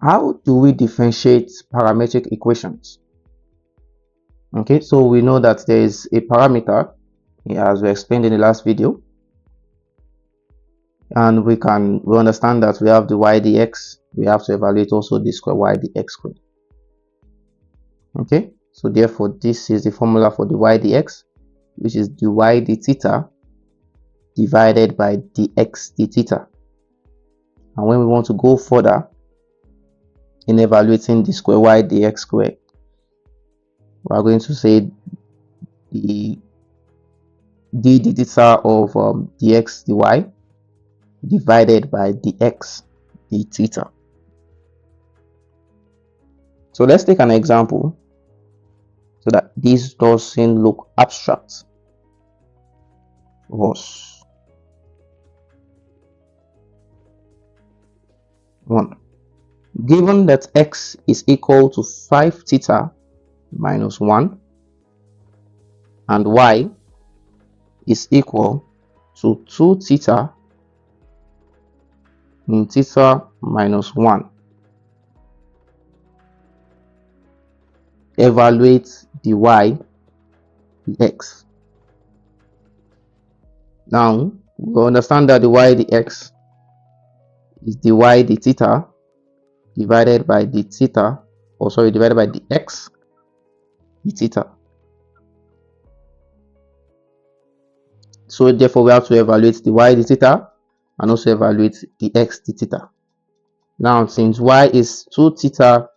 how do we differentiate parametric equations? Okay, so we know that there is a parameter, as we explained in the last video, and we understand that we have the y dx. We have to evaluate also the square y dx squared. Okay, so therefore this is the formula for the y dx, which is dy d theta divided by dx d theta. And when we want to go further in evaluating the square y dx squared, we are going to say the d theta of dx dy divided by dx d theta. So let's take an example so that this doesn't look abstract to us. 1. Given that x is equal to 5 theta minus 1 and y is equal to 2 theta in theta minus 1, evaluate the y dx. Now we understand that the y dx is dy d theta divided by the theta, or sorry, divided by the x d theta. So therefore we have to evaluate the y d theta and also evaluate the x d theta. Now since y is 2 theta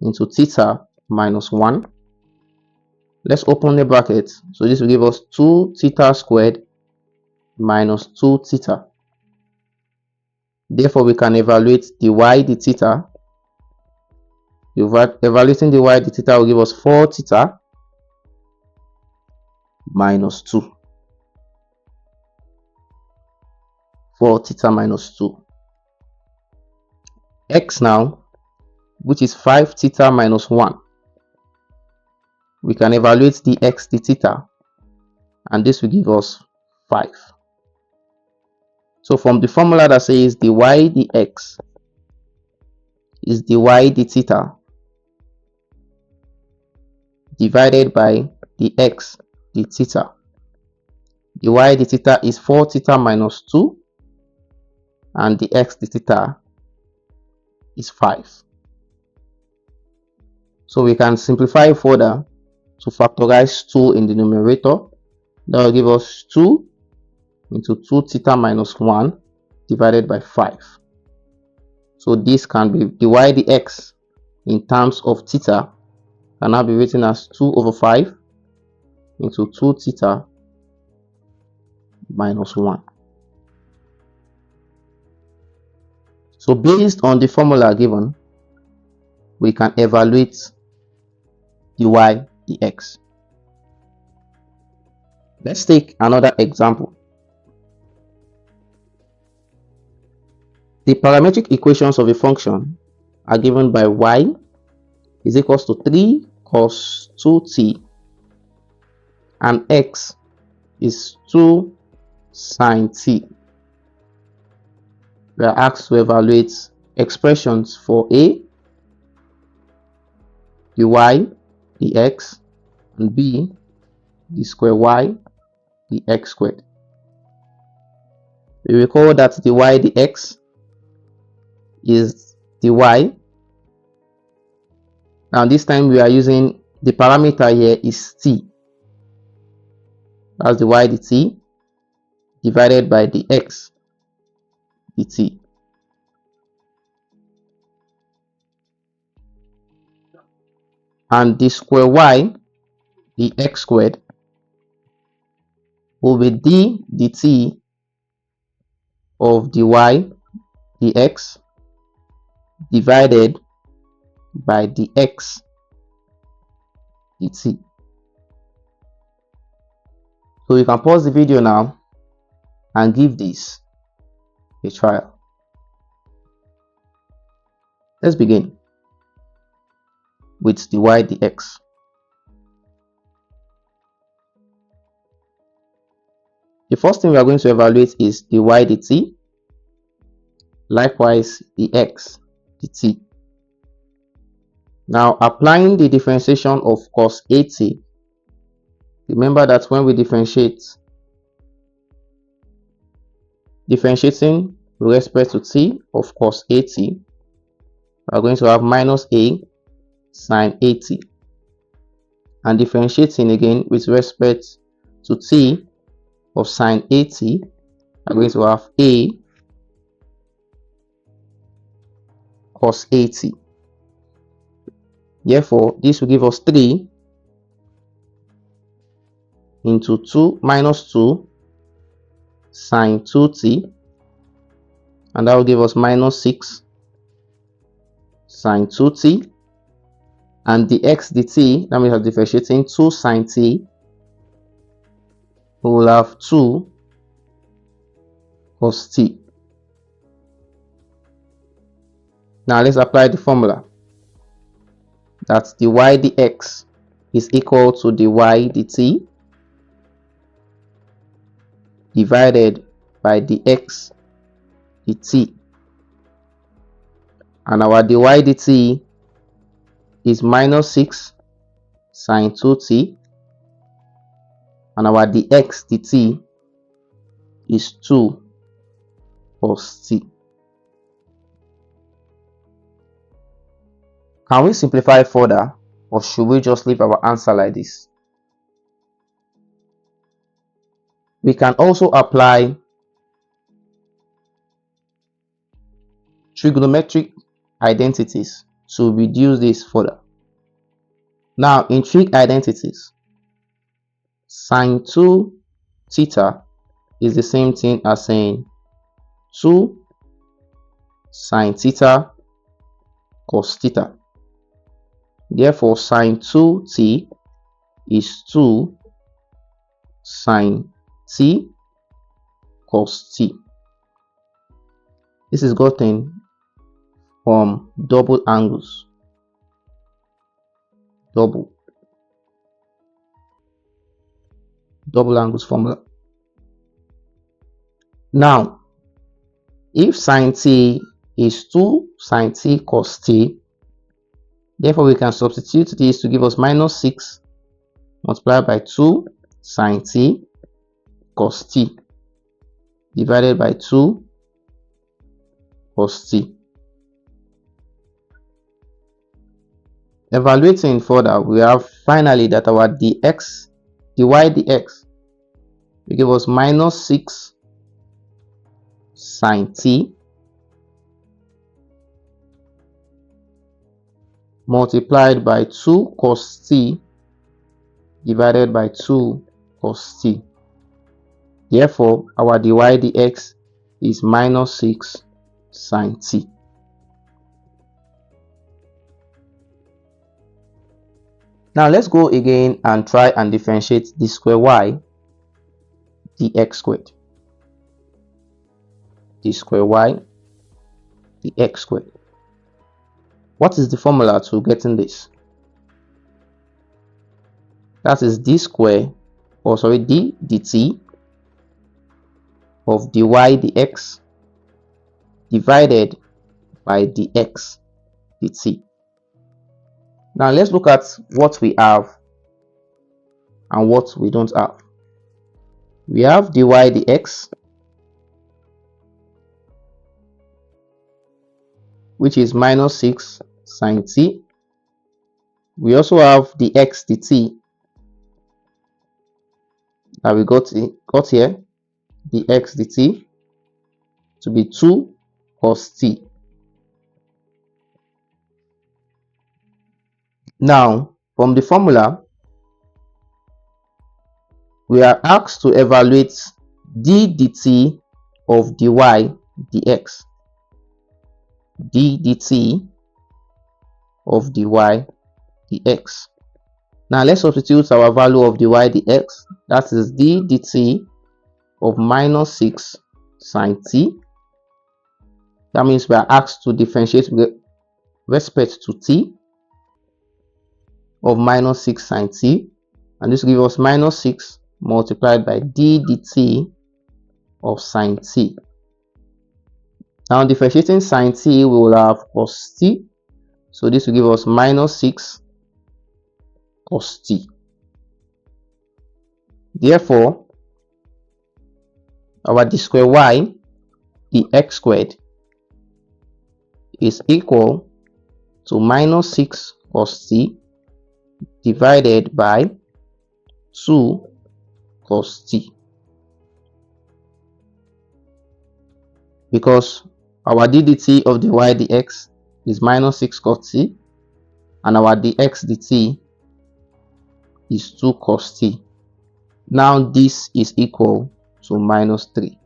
into theta minus 1, let's open the bracket. So this will give us 2 theta squared minus 2 theta. Therefore we can evaluate the y d theta. Evaluating the y d theta will give us 4 theta minus 2. 4 theta minus 2. X now, which is 5 theta minus 1. We can evaluate the x d theta, and this will give us 5. So from the formula that says the y dx is the y d theta divided by the x d theta. The y d theta is 4 theta minus 2 and the x d theta is 5. So we can simplify further to factorize 2 in the numerator. That will give us 2 into 2 theta minus 1 divided by 5. So this can be the y dx in terms of theta can now be written as 2 over 5 into 2 theta minus 1. So based on the formula given, we can evaluate the y dx. Let's take another example. The parametric equations of a function are given by y is equals to 3 cos 2t and x is 2 sin t. We are asked to evaluate expressions for a, the y, the x, and b, the square y, the x squared. We recall that the y dx is the y. Now this time we are using the parameter here is t. That's the y dt divided by the x dt. And the square y, the x squared, will be d dt of the y dx divided by the x dt. So you can pause the video now and give this a trial. Let's begin with the y dx. The first thing we are going to evaluate is the y dt, likewise the x dt. Now applying the differentiation of cos 80, remember that when we differentiating with respect to t of cos 80, we are going to have minus a sine 80, and differentiating again with respect to t of sine 80, we are going to have a cos 80. Therefore, this will give us 3 into 2 minus 2 sine 2t, and that will give us minus 6 sine 2t, and the x dt, that means I'm differentiating 2 sine t, we will have 2 cos t. Now let's apply the formula that dy dx is equal to dy dt divided by dx dt, and our dy dt is minus 6 sine 2t, and our dx dt is 2 cos t. Can we simplify further, or should we just leave our answer like this? We can also apply trigonometric identities to reduce this further. Now, in trig identities, sine 2 theta is the same thing as saying 2 sine theta cos theta. Therefore, sine 2t is 2 sine t cos t. This is gotten from double angles. Double angles formula. Now, if sine t is 2 sine t cos t, therefore we can substitute this to give us minus 6 multiplied by 2 sine t cos t divided by 2 cos t. Evaluating further, we have finally that our dy dx will give us minus 6 sine t multiplied by 2 cos t divided by 2 cos t. Therefore, our dy dx is minus 6 sine t. Now let's go again and try and differentiate d square y dx squared. D square y dx squared. What is the formula to getting this? That is d square, or sorry, d dt of dy dx divided by dx dt. Now let's look at what we have and what we don't have. We have dy dx, which is minus 6 sine t. We also have dx dt that we got here, dx dt, to be 2 cos t. Now, from the formula, we are asked to evaluate d dt of dy dx. D dt of dy dx. Now let's substitute our value of dy dx. That is d dt of minus 6 sine t. That means we are asked to differentiate with respect to t of minus 6 sine t, and this will give us minus 6 multiplied by d dt of sine t. Now differentiating sine t, we will have cos t So this will give us minus 6 cos t. Therefore, our d square y dx squared is equal to minus 6 cos t divided by 2 cos t. Because our d dt of the y dx is minus 6 cos t and our dx dt is 2 cos t. Now this is equal to minus 3.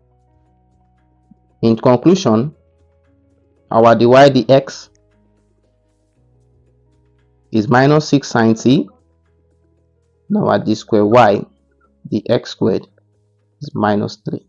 In conclusion, our dy dx is minus 6 sin t. Now our d square y dx squared is minus 3.